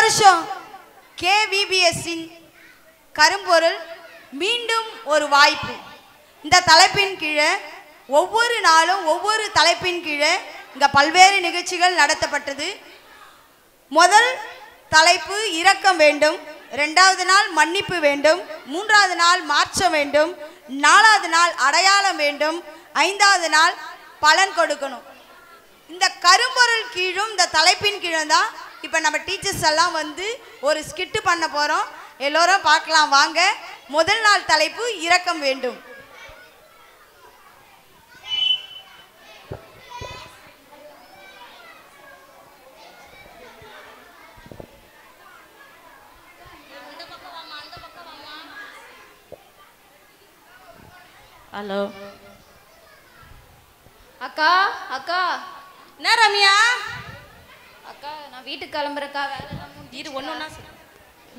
வருஷம் KVBSின் கரும்பொருள் மீண்டும் ஒரு வாய்ப்பு இந்த தலைப்பின் கீழே ஒவ்வொரு நாளும் ஒவ்வொரு தலைப்பின் கீழே இங்க பல்வேறு நிகழ்ச்சிகள் நடத்தப்பட்டது. முதல் தலைப்பு இரக்கம் வேண்டும், இரண்டாவது நாள் மன்னிப்பு வேண்டும், மூன்றாவது நாள் மாற்றம் வேண்டும், நாலாவது நாள் அடையாளம் வேண்டும், ஐந்தாவது நாள் பலன் கொடுக்கணும். இந்த கரும்பொருள் கீழும் இந்த தலைப்பின் கீழும் தான் இப்போ நம்ம டீச்சர்ஸ் எல்லாம் வந்து ஒரு ஸ்கிட்டு பண்ண போகிறோம். எல்லோரும் பார்க்கலாம் வாங்க. முதல் நாள் தலைப்பு இரக்கம் வேண்டும். ஹலோ அக்கா அக்கா. என்ன ரம்யா? அக்கா நான் வீட்டுக்கு கிளம்புறக்கா. வேலையெல்லாம் இரு ஒன்னொன்னா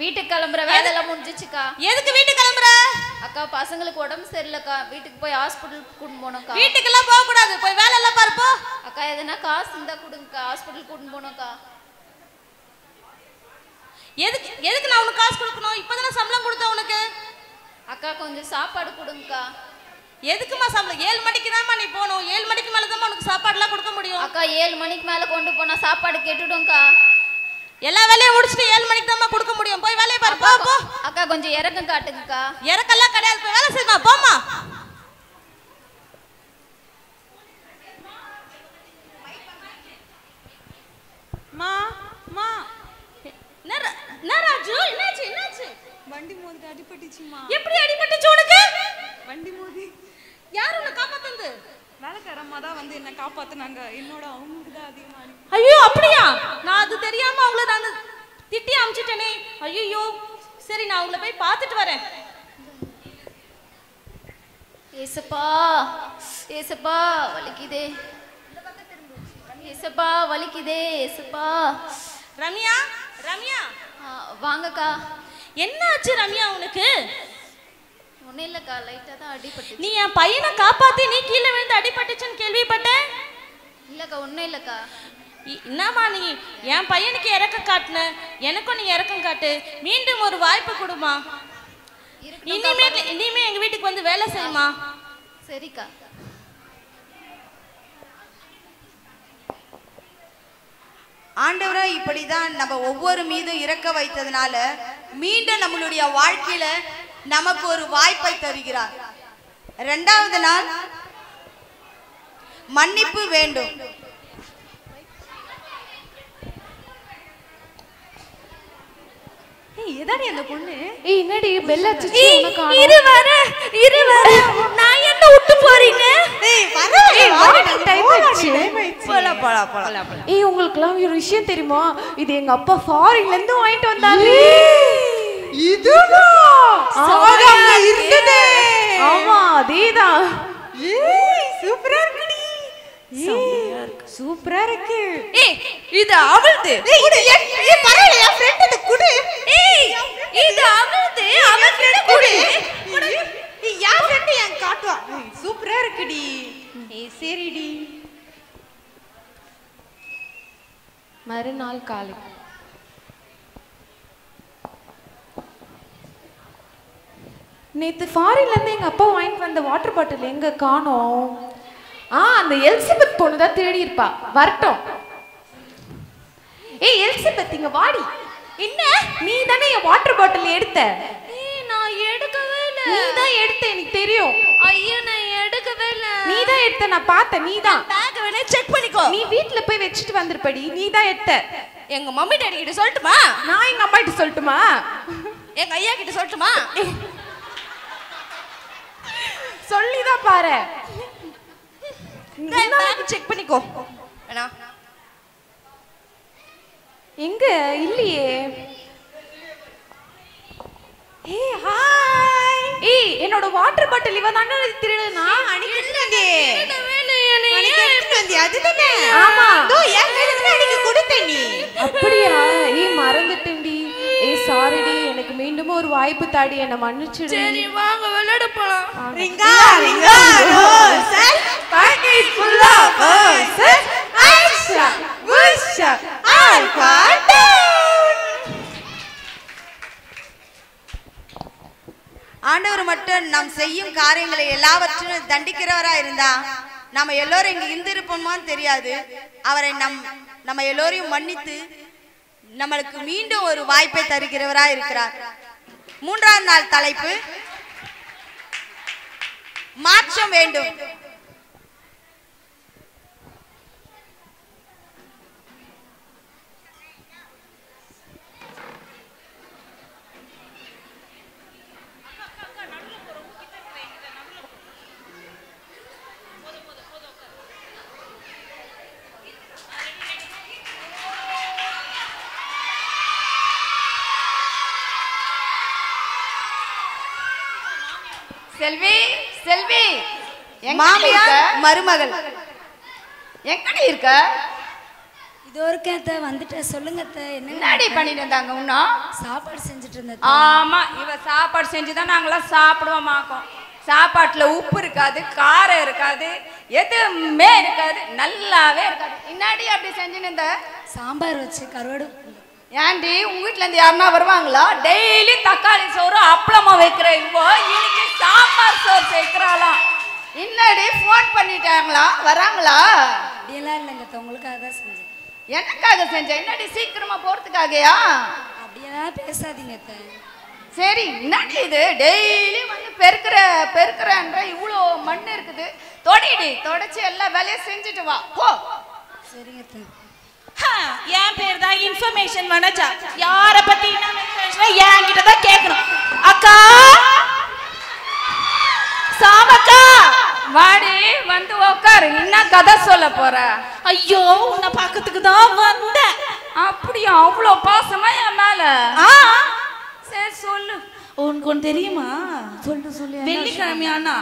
வீட்டுக்கு கிளம்புற வேலையெல்லாம் முடிஞ்சிச்சுக்கா. எதுக்கு வீட்டுக்கு கிளம்புற? அக்கா பசங்களுக்கு உடம்பு சரியில்லைக்கா, வீட்டுக்கு போய் ஹாஸ்பிட்டலுக்கு கூட்டின்னு போனோம்க்கா. வீட்டுக்கெல்லாம் போக கூடாது, போய் வேலை எல்லாம் பாருப்போ. அக்கா எதனா காசு இருந்தா கொடுங்கக்கா, ஹாஸ்பிட்டலுக்கு கூட்டின்னு போனோம்க்கா. எதுக்கு எதுக்கு நான் உனக்கு காசு கொடுக்கணும்? இப்பதானே சம்பளம் கொடுத்தேன் உனக்கு. அக்கா கொஞ்சம் சாப்பாடு கொடுங்கக்கா. எதுக்குமா சம்பளம்? 7 மணிக்கு தான்மா நீ போகணும். 7 மணிக்கு மேலே தான் உனக்கு சாப்பாடுலாம் கொடுக்க முடியும். அக்கா 7 மணிக்கு மேலே கொண்டு போனா சாப்பாடு கெட்டுடும்க்கா. எல்லா வேலையும் முடிச்சுட்டு 7 மணிக்கு தான்மா கொடுக்க முடியும். போய் வேலையை பாரு, போ போ. அக்கா கொஞ்சம் இறக்கம் காட்டுங்கக்கா. இறக்கெல்லாம் கிடையாது, போய் வேலை செய்யுமா, போமா. மா மா என்ன ராஜு? என்னாச்சு என்னாச்சு? வண்டி மோதி அடிபட்டுச்சுமா. எப்படி அடிபட்டுச்சு உனக்கு? வண்டி மோதி. யார் உன்னை காப்பாத்துனது? வேலைக்காரம்மா தான் வந்து என்ன காப்பாத்துனாங்க. என்னோட அவங்களுக்கு தான் அதிகமா. ஐயோ அப்படியா? நான் அது தெரியாம அவங்கள நான் திட்டி அமிச்சிட்டேனே. ஐயோ சரி, நான் உங்களை போய் பார்த்துட்டு வரேன். ஏசப்பா ஏசப்பா வலிக்குதே, ஏசப்பா வலிக்குதே, ஏசப்பா. ரம்யா ரம்யா வாங்கக்கா. என்ன ஆச்சு ரம்யா உனக்கு? ஒன்றும் இல்லைக்கா, லைட்டாக தான் அடிபட்டு. நீ என் பையனை காப்பாத்தி நீ கீழே விழுந்து அடிபட்டுச்சுன்னு கேள்விப்பட்டேன். இல்லைக்கா ஒன்றும் இல்லைக்கா. என்னம்மா நீ என் பையனுக்கு இறக்கம் காட்டுன, எனக்கும் நீ இறக்கம் காட்டு. மீண்டும் ஒரு வாய்ப்பு கொடுமா. இனிமே எங்க வீட்டுக்கு வந்து வேலை செய்யுமா. சரிக்கா. ஆண்டவரை இப்படிதான் நம்ம ஒவ்வொரு மீதும் இறக்க வைத்ததுனால மீண்டும் நம்மளுடைய வாழ்க்கையில நமக்கு ஒரு வாய்ப்பை தருகிறார். இரண்டாவது நாள் மன்னிப்பு வேண்டும். எதாடி அந்த பொண்ணு? ஏய் என்னடி பெல் அடிச்சிச்சு உனக்கு? இரு வர நான் என்ன விட்டு போறீங்க? ஏய் வர டைம் ஆச்சு. போலாம் போலாம் போலாம். ஏய் உங்களுக்குலாம் ஒரு விஷயம் தெரியுமா? இது எங்க அப்பா ஃபாரின்ல இருந்து வாங்கிட்டு வந்தாரு. இதுவா? சாதாரண இருந்ததே. ஆமா அதேதான். ஏய் சூப்பரா இருக்குடி. சூப்பரா இருக்கு. ஏய் இது அவள்து. ஏய் பரவாயில்லை, என் ஃப்ரெண்ட் இது குடு. ஏய் இது அவள்து, அவள் ஃப்ரெண்ட் குடு. ஏய் யா ஃப்ரெண்ட் என் காட்டுவா. சூப்பரா இருக்குடி. ஏய் சரிடி. மறுநாள் காலை நேத்து ஃபாரின்ல இருந்து எங்க அப்பா வாங்கிட்டு வந்த வாட்டர் பாட்டில் எங்க காணோம்? அந்த எலிசபெத் பொண்ணு தான் தேடி இருப்பா. வரட்டும். ஏய் எலிசபெத் இங்க வாடி. என்ன நீ தானே என் வாட்டர் பாட்டில் எடுத்த? ஏய் நான் எடுக்கவே இல்ல. நீ தான் எடுத்த, எனக்கு தெரியும். ஐயோ நான் எடுக்கவே இல்ல. நீ தான் எடுத்த, நான் பார்த்தேன். நீ தான். பேக் வேணா செக் பண்ணிக்கோ. நீ வீட்ல போய் வச்சிட்டு வந்திருப்படி. நீ தான் எடுத்த. எங்க மம்மி டாடி கிட்ட சொல்லட்டுமா? நான் எங்க அம்மா கிட்ட சொல்லட்டுமா? எங்க ஐயா கிட்ட சொல்லட்டுமா? சொல்லிதான் பாரு. பேக் செக் பண்ணிக்கோ. வேணா எங்க இல்லையே. ஏய் ஹாய். ஏய் என்னோட வாட்டர் பாட்டில் இவ தான திருடுனா? அன்னைக்கு எடுத்துட்டே. அன்னைக்கு எடுத்துட்டு வந்தியா? அதுதானே? ஆமா. தோ என் கையில அன்னைக்கு கொடுத்த நீ. அப்படியா? ஏய் மறந்துட்டேன்டி. ஏய் சாரிடி, எனக்கு மீண்டும் ஒரு வாய்ப்பு தாடி, என்ன மன்னிச்சிடு. சரி வாங்க விளையாட போலாம். Ring a ring a roses pocket full of roses ashes புஷா ஆல்பா டவுன். ஆண்டவர் மட்டும் நாம் செய்யும் காரியங்களை எல்லாவற்றிலும் தண்டிக்கிறவரா இருந்தா நம்ம எல்லோரும் இங்க இருந்திருப்போமான்னு தெரியாது. அவரை நம்ம எல்லோரையும் மன்னித்து நம்மளுக்கு மீண்டும் ஒரு வாய்ப்பை தருகிறவரா இருக்கிறார். 3ஆம் நாள் தலைப்பு மாற்றம் வேண்டும். செல்வி செல்வி மாமியார் மருமகள் எங்கடி இருக்க? இதோ இருக்கேன் அத்தை, வந்துட்டேன். சொல்லுங்க அத்தை, என்னடி பண்ணிட்டு இருந்தாங்க? இன்னும் சாப்பாடு செஞ்சுட்டு இருந்தேன். ஆமா, இவ சாப்பாடு செஞ்சுதான் நாங்களாம் சாப்பிடுவோம் மாக்கோம். சாப்பாட்டுல உப்பு இருக்காது, காரம் இருக்காது, எதுவுமே இருக்காது, நல்லாவே இருக்காது. இன்னாடி அப்படி செஞ்சுன்னு இருந்த? சாம்பார் வச்சு கருவாடு. ஏன்டி உங்க வீட்டுல இருந்து யாருன்னா வருவாங்களா? டெய்லி தக்காளி சோறு அப்பளமா வைக்கிற இவோ இன்னைக்கு சாம்பார் சோறு சேர்க்கிறாளாம். என்னடி போன் பண்ணிட்டாங்களா? வராங்களா? அப்படியெல்லாம் இல்லைங்க அத்தை, உங்களுக்காக தான் செஞ்சேன். எனக்காக செஞ்ச? என்னடி சீக்கிரமா போறதுக்காகயா? அப்படியெல்லாம் பேசாதீங்க அத்தை. சரி, என்னடி இது டெய்லி வந்து பெருக்கிறன்ற இவ்வளோ மண் இருக்குது. தொடிடி, தொடச்சி எல்லா வேலையும் செஞ்சுட்டு வா போ. சரிங்க அத்தை. என் பேர் தான் இன்ஃபர்மேஷன் வனஜா. யார பத்தி என்கிட்ட தான் கேட்கணும். அக்கா சாமக்கா வாடி, வந்து உக்காரு. என்ன கதை சொல்ல போற? ஐயோ, உன்னை பார்க்கறதுக்கு தான் வந்தேன். அப்படியா? அவ்வளோ பாசமா என் மேல? சரி சொல்லு. உனக்கு ஒன்று தெரியுமா? சொல்லு சொல்லு. வெள்ளிக்கிழமை ஆனா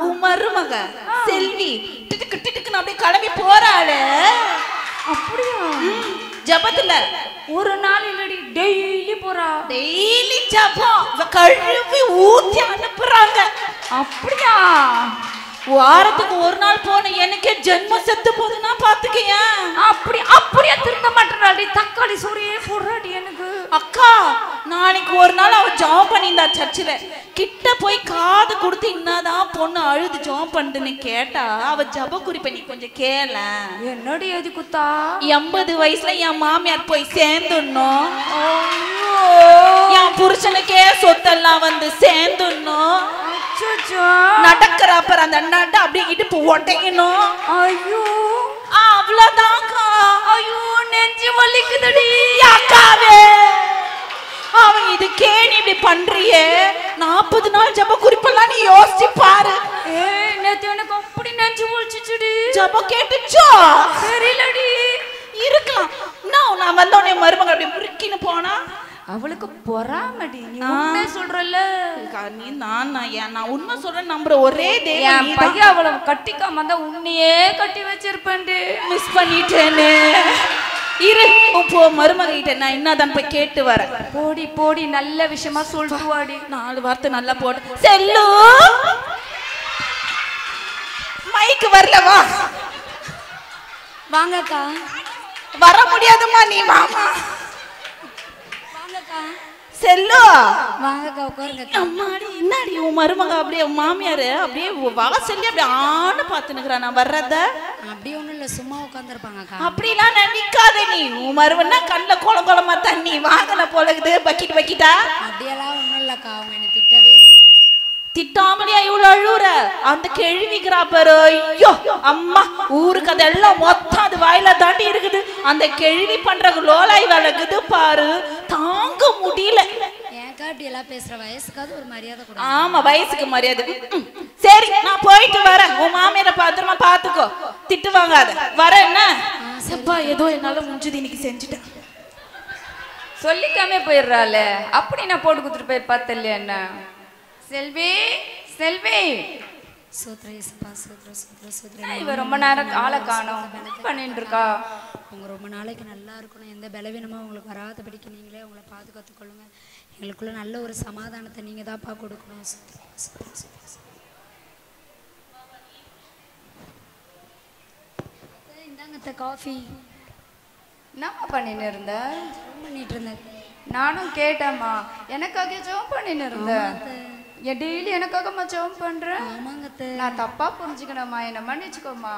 உன் மருமக செல்வி டிட்டுக்குன்னு அப்படியே கிளம்பி போறாளு. அப்படியா? ஜபத்துல ஒரு நாள் இல்லடி, டெய்லி போறா. டெய்லி ஜபம் கழுவி ஊத்தி அனுப்புறாங்க. அப்படியா? வாரத்துக்கு ஒரு நாள் போன எனக்கே ஜென்மம் செத்து போகுதுன்னா பாத்துக்கேன். அப்படியே திருந்த மாட்டேறாடி. தக்காளி சோறையே போடுறாடி எனக்கு. அக்கா, நாளைக்கு ஒரு நாள் அவ ஜாம் பண்ணியிருந்தா சர்ச்சில். கிட்ட போய் காது கொடுத்து என்னதான் பொண்ணு அழுது ஜாம் பண்ணுதுன்னு கேட்டா அவ ஜப குறிப்பை நீ கொஞ்சம் கேள. என்னடி எது குத்தா? 80 வயசுல என் மாமியார் போய் சேர்ந்துடணும், என் புருஷனுக்கே சொத்தெல்லாம் வந்து சேர்ந்துடணும், நடக்கிற அப்புறம் அந்த நட அப்படியே இடுப்பு உடையணும். ஐயோ, அவ்வளவுதான்க்கா. ஐயோ, நெஞ்சு வலிக்குதடி அக்காவே. அவன் இது கேணி இப்படி பண்றியே, 40 நாள் ஜப குறிப்பெல்லாம் நீ யோசிச்சு பாரு. நேத்து எனக்கு அப்படி நெஞ்சு வலிச்சுடி. ஜப கேட்டுச்சோ? தெரியலடி. இருக்கலாம். நான் வந்தோடனே மருமகள் அப்படி முறுக்கின்னு போனா அவளுக்கு பொறாமடி. நீ உண்மை சொல்றல. நீ நான் உண்மை சொல்றேன் நம்புற ஒரே தேவன். என் பையன் அவளை கட்டிக்காம வந்தா உன்னையே கட்டி வச்சிருப்பேன். மிஸ் பண்ணிட்டேனே. இரு, போ மருமக கிட்ட நான் என்னதான் போய் கேட்டு வரேன். போடி போடி, நல்ல விஷயமா சொல்லிட்டு வாடி. 4 வார்த்தை நல்லா போட்டு. செல்லு மைக்கு வரலவா? வாங்கக்கா. வர முடியாதுமா, நீ வாமா. வாங்கக்கா. செல்லு வாங்கக்கா, உட்காருங்க. அம்மாடி, என்னடி உன் மருமக அப்படியே மாமியாரு அப்படியே வாசல்ல அப்படியே ஆன்னு பாத்துனுக்குறா நான் வர்றத. அப்படி ஒண்ணும் இல்ல, சும்மா உட்காந்துருப்பாங்கக்கா. அப்படிலாம் நினைக்காத நீ. உன் மருவன்னா கண்ணுல குளமா தண்ணி வாங்கல போலகுது. பக்கிட்டா அப்படியெல்லாம் ஒண்ணும் இல்லக்கா, அவங்க என்னை திட்டவே இல்லை. திட்டாமலையா இவ்வளவு அழுவுற? அந்த கேள்விக்கிறா பாரு. ஐயோ அம்மா, ஊருக்கு அதெல்லாம் மொத்தம் அது வாயில தாண்டி இருக்குது. அந்த கேள்வி பண்ற லோலாய் விலகுது பாரு, தாங்க முடியல. ஏன்க்கா இப்படி எல்லாம் பேசுற? வயசுக்காவது ஒரு மரியாதை கூட. ஆமா, வயசுக்கு மரியாதை. சரி, நான் போயிட்டு வரேன். உன் மாமியார பத்திரமா பாத்துக்கோ, திட்டு வாங்காத. வர என்ன? அப்பா, ஏதோ என்னால முடிஞ்சது இன்னைக்கு செஞ்சுட்டேன். சொல்லிக்காம போயிடுறாள. அப்படி நான் போட்டு கொடுத்துட்டு போய் பார்த்தல என்ன? செல்வி செல்வி, சூத்ரேசப்பா, சூத்ர. இவ ரொம்ப நேரம் ஆளை காணோம் பண்ணிட்டு இருக்கா. உங்க ரொம்ப நாளைக்கு நல்லா இருக்கணும். எந்த பலவீனமும் உங்களுக்கு வராதபடிக்கு நீங்களே உங்களை பாதுகாத்து கொள்ளுங்க. எங்களுக்குள்ள நல்ல ஒரு சமாதானத்தை நீங்க தான்ப்பா கொடுக்கணும். இந்தாங்க காஃபி. என்னம்மா பண்ணின்னு இருந்த? பண்ணிட்டு இருந்தேன். நானும் கேட்டேம்மா, எனக்காக ஜோம் பண்ணின்னு இருந்தேன். என் டெய்லி எனக்காகம்மா ஜெபம் பண்றேன். ஆமாங்க அத்தை. நான் தப்பா புரிஞ்சுக்கணும்மா, என்ன மன்னிச்சுக்கோமா.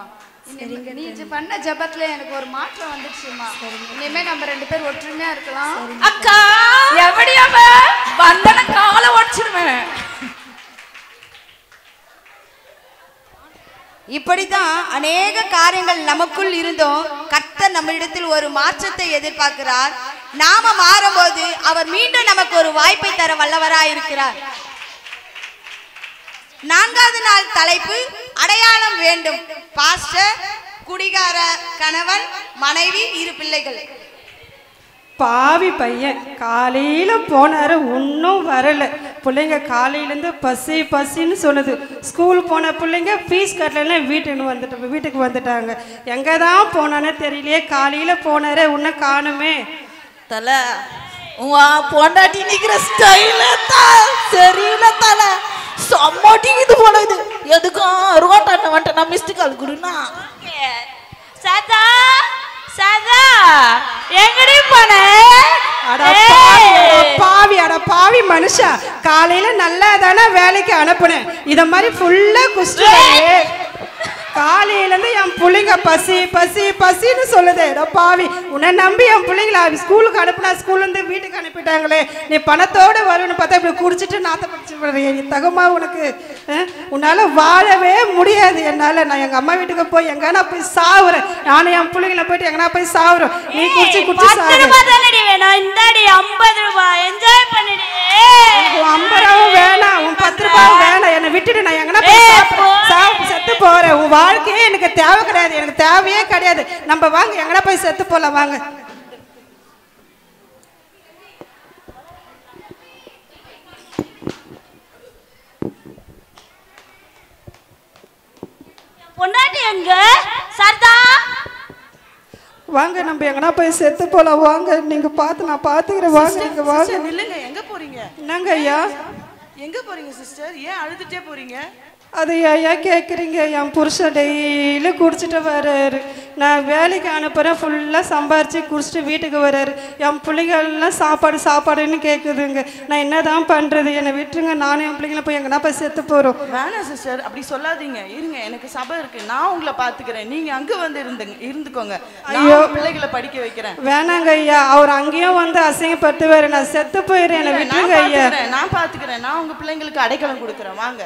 நீ பண்ண ஜெபத்துல எனக்கு ஒரு மாற்றம் வந்துடுச்சுமா. இனிமே நம்ம 2 பேர் ஒற்றுமையா இருக்கலாம். அக்கா எவடியாம வந்தன காலை உடைச்சிடுவேன். இப்படித்தான் அநேக காரியங்கள் நமக்குள் இருந்தும் கர்த்தர் நம்மிடத்தில் ஒரு மாற்றத்தை எதிர்பார்க்கிறார். நாம மாறும்போது அவர் மீண்டும் நமக்கு ஒரு வாய்ப்பை தர வல்லவராய் இருக்கிறார். 4வது நாள் தலைப்பு அடையாளம் வேண்டும். பாஸ்டர், குடிகார கணவன், மனைவி, 2 பிள்ளைகள். பாவி பையன் காலையில் போனாரு, ஒன்றும் வரலை. பிள்ளைங்க காலையிலேருந்து பசி பசின்னு சொல்லுது. ஸ்கூல் போன பிள்ளைங்க ஃபீஸ் கட்டலைன்னா வீட்டுக்கு வந்துட்டாங்க. எங்கே தான் போனானே தெரியலையே. காலையில் போனாரே இன்னும் காணுமே. தலை உன் பொண்டாட்டி நிக்கிற ஸ்டைல தான் சரியில்ல தலை. சம்மாட்டிக்குது போனது. எதுக்கும் ரோட்டாண்ட வந்துட்டு நான் மிஸ்டு கால் கொடுனா. சதா சதா எங்கடி போன? பாவி மனுஷா, காலையில நல்லா தானே வேலைக்கு அனுப்புனேன். இத மாதிரி ஃபுல்லா குஸ்ட் காலையிலேருந்து என் பிள்ளைங்க பசி பசி பசின்னு சொல்லுது. பாவி, உன்னை நம்பி என் பிள்ளைங்கள ஸ்கூலுக்கு அனுப்புனா ஸ்கூல்லேருந்து வீட்டுக்கு அனுப்பிட்டாங்களே. நீ பணத்தோடு வரும்னு பார்த்தா இப்படி குடிச்சிட்டு நாத்த படிச்சு விடுறிய. நீ தகுமா உனக்கு? உன்னால் வாழவே முடியாது என்னால். நான் எங்கள் அம்மா வீட்டுக்கு போய் எங்கன்னா போய் சாவுறேன். நானும் என் பிள்ளைங்கள போயிட்டு எங்கன்னா போய் சாவுறோம். நீ குடிச்சு குடிச்சு சாவு. வேணும் இந்தாடி 50 ரூபாய் என்ஜாய் பண்ணிடு. 50 ரூபாவும் வேணாம், உன் 10 ரூபாயும் வேணாம். என்னை விட்டுட்டு நான் எங்கன்னா போய் செத்து போறேன். உன் வாழ்க்கையே எனக்கு தேவை கிடையாது, எனக்கு தேவையே கிடையாது. நம்ம வாங்க எங்கடா போய் செத்து போலாம் வாங்க. பொண்டாட்டி எங்க? சர்தா வாங்க நம்ம எங்கனா போய் செத்து போலாம் வாங்க. நீங்க பார்த்து நான் பாத்துக்கிறேன். வாங்க நீங்க வாங்க. நில்லுங்க, எங்க போறீங்க? என்னங்க ஐயா எங்க போறீங்க சிஸ்டர்? ஏன் அழுதுட்டே போறீங்க? அது ஐயா கேட்குறீங்க? என் புருஷன் டெய்லி குடிச்சிட்டு வர்றாரு. நான் வேலைக்கு அனுப்புகிறேன், ஃபுல்லாக சம்பாரித்து குடிச்சிட்டு வீட்டுக்கு வர்றாரு. என் பிள்ளைங்கள்லாம் சாப்பாடுன்னு கேட்குதுங்க. நான் என்ன தான் பண்ணுறது? என்னை விட்டுருங்க. நானும் என் பிள்ளைங்கள போய் எங்கன்னா போய் செத்து போகிறோம். வேணாம் சிஸ்டர், அப்படி சொல்லாதீங்க. இருங்க, எனக்கு சபை இருக்கு, நான் உங்களை பார்த்துக்கிறேன். நீங்கள் அங்கே வந்து இருந்துக்கோங்க. ஐயோ, பிள்ளைகளை படிக்க வைக்கிறேன். வேணாங்க ஐயா, அவர் அங்கேயும் வந்து அசிங்கப்படுத்துவார். நான் செத்து போயிடுறேன், என்னை விட்டுருங்க ஐயா. நான் பார்த்துக்கிறேன். நான் உங்கள் பிள்ளைங்களுக்கு அடைக்கலம் கொடுக்குறேன். வாங்க.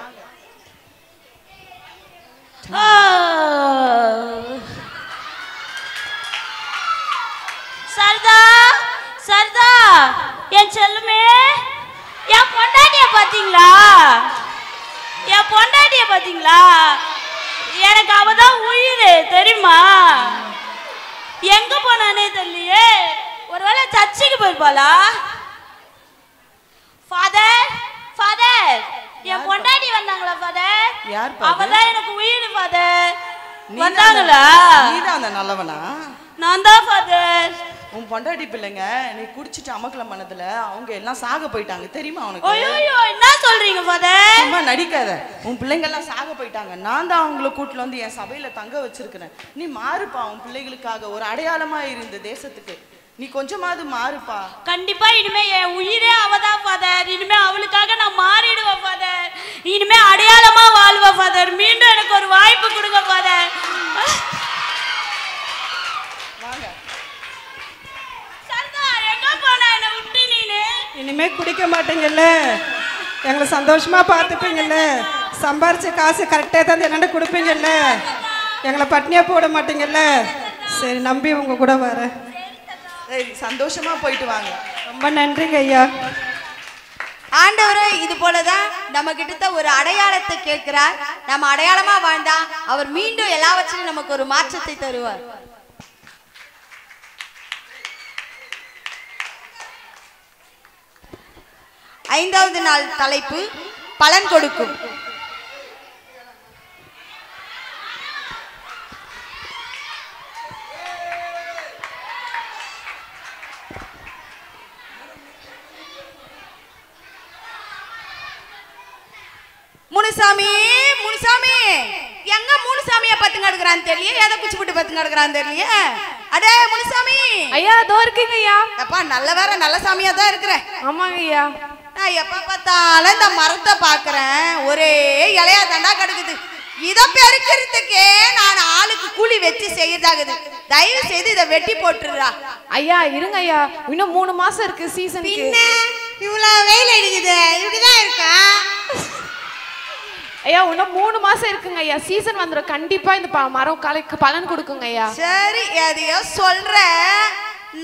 சர்தா சர்தா என் செல்லுமே, என் பொண்டாட்டிய பாத்தீங்களா? என் பொண்டாட்டிய பாத்தீங்களா? எனக்கு அவதான் உயிர் தெரியுமா? எங்க போனானே தெரியலையே. ஒருவேளை சர்ச்சுக்கு போயிருப்பாளா? ஃபாதர் ஃபாதர் என் பொண்டாட்டி வந்தாங்களா ஃபாதர்? அவதான் எனக்கு உயிர் ஃபாதர். வந்தாங்களா? நீதான் அந்த நல்லவனா? நான் தான் ஃபாதர். உன் பொண்டாட்டி பிள்ளைங்க நீ குடிச்சிட்டு அமக்கலம் பண்ணதுல அவங்க எல்லாம் சாக போயிட்டாங்க தெரியுமா உனக்கு? ஐயோ, என்ன சொல்றீங்க ஃபாதர்? சும்மா நடிக்காத. உன் பிள்ளைங்க எல்லாம் சாக போயிட்டாங்க. நான் தான் அவங்கள கூட்டில வந்து என் சபையில தங்க வச்சிருக்கிறேன். நீ மாறுப்பா. உன் பிள்ளைகளுக்காக ஒரு அடையாளமா இருந்த தேசத்துக்கு நீ கொஞ்சமாவது மாறுப்பா. கண்டிப்பா இனிமே என் உயிரே அவதான் ஃபாதர். இனிமே அவளுக்காக நான் மாறிடுவேன் ஃபாதர். இனிமே அடையாளமா வாழ்வேன் ஃபாதர். மீண்டும் எனக்கு ஒரு வாய்ப்பு கொடுங்க ஃபாதர். வாங்க. சர்தா எங்க போனா என்ன விட்டு நீனு? இனிமே குடிக்க மாட்டீங்கல்ல, எங்களை சந்தோஷமா பார்த்துப்பீங்கல்ல, சம்பாரிச்ச காசு கரெக்டாக தான் என்னென்ன கொடுப்பீங்கல்ல, எங்களை பட்னியா போட மாட்டீங்கல்ல. சரி, நம்பி உங்க கூட வரேன். சரி, சந்தோஷமா போயிட்டு வாங்க. ரொம்ப நன்றிங்க ஐயா. ஆண்டவரே இது போலதான் நம்ம கிட்ட ஒரு அடையாளத்தை கேட்கிறார். நம்ம அடையாளமா வாழ்ந்தா அவர் மீண்டும் எல்லாவற்றிலும் நமக்கு ஒரு மாற்றத்தை தருவார். ஐந்தாவது நாள் தலைப்பு பலன் கொடுக்கும். முனுசாமி முனுசாமி எங்க முனுசாமிய பத்துங்க எடுக்கிறான்னு தெரியல, எதை குச்சி போட்டு பத்துங்க எடுக்கிறான்னு தெரியல. அடே முனுசாமி. ஐயா, அதோ இருக்கீங்க ஐயா. அப்பா நல்ல வேற நல்ல சாமியா தான் இருக்கிற. ஆமாங்க ஐயா. நான் எப்ப பார்த்தாலும் இந்த மரத்தை பாக்குறேன், ஒரே இலையா தாண்டா கிடக்குது. இத பெருக்கிறதுக்கே நான் ஆளுக்கு கூலி வச்சு செய்யறதாகுது. தயவு செய்து இதை வெட்டி போட்டுறா. ஐயா இருங்க ஐயா, இன்னும் 3 மாசம் இருக்கு சீசனுக்கு. இவ்வளவு வெயில் அடிக்குது, இப்படிதான் இருக்கா? ஐயா இன்னும் 3 மாசம் இருக்குங்க ஐயா, சீசன் வந்துடும். கண்டிப்பா இந்த மரம் காலைக்கு பலன் கொடுக்குங்க ஐயா. சரி, எதையோ சொல்ற.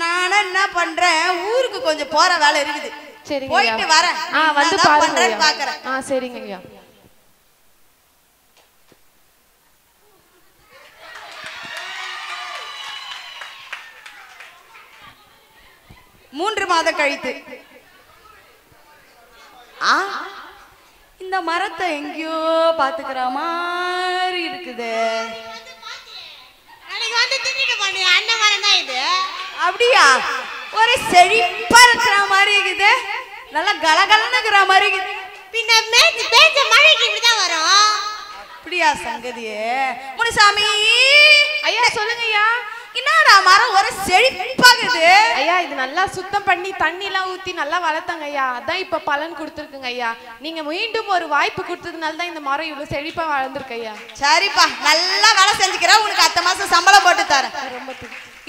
நானும் என்ன பண்றேன், ஊருக்கு கொஞ்சம் போற வேலை இருக்குது. சரிங்க போயிட்டு வரேன். வந்து பாருங்க பாக்குறேன். சரிங்க ஐயா. மூன்று மாதம் கழித்து இந்த மரத்தை எங்கேயோ பாத்துக்கிற மாதிரி இருக்குது. அந்த மரம் தான் இது. அப்படியா? ஒரு செழிப்பா இருக்கிற மாதிரி இருக்குது, நல்லா கலகலன்னு இருக்கிற மாதிரி இருக்குது. பின்ன பேச்ச மழைக்கு இப்படிதான் வரும். அப்படியா சங்கதியே? முனுசாமி ஐயா சொல்லுங்க ஐயா. என்னடா மரம் ஒரு செழிப்பாகுது? ஐயா இது நல்லா சுத்தம் பண்ணி தண்ணி எல்லாம் ஊத்தி நல்லா வளர்த்தாங்க ஐயா, அதான் இப்ப பலன் கொடுத்துருக்குங்க ஐயா. நீங்க மீண்டும் ஒரு வாய்ப்பு கொடுத்ததுனால தான் இந்த மரம் இவ்வளவு செழிப்பா வளர்ந்துருக்கு ஐயா. சரிப்பா, நல்லா வேலை செஞ்சுக்கிற, உனக்கு அடுத்த மாசம் சம்பளம் போட்டு தரேன்.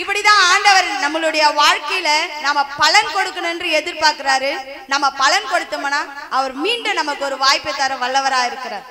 இப்படிதான் ஆண்டவர் நம்மளுடைய வாழ்க்கையில நாம பலன் கொடுக்கணும் என்று எதிர்பார்க்கிறாரு. நம்ம பலன் கொடுத்தோம்னா அவர் மீண்டும் நமக்கு ஒரு வாய்ப்பை தர வல்லவரா இருக்கிறார்.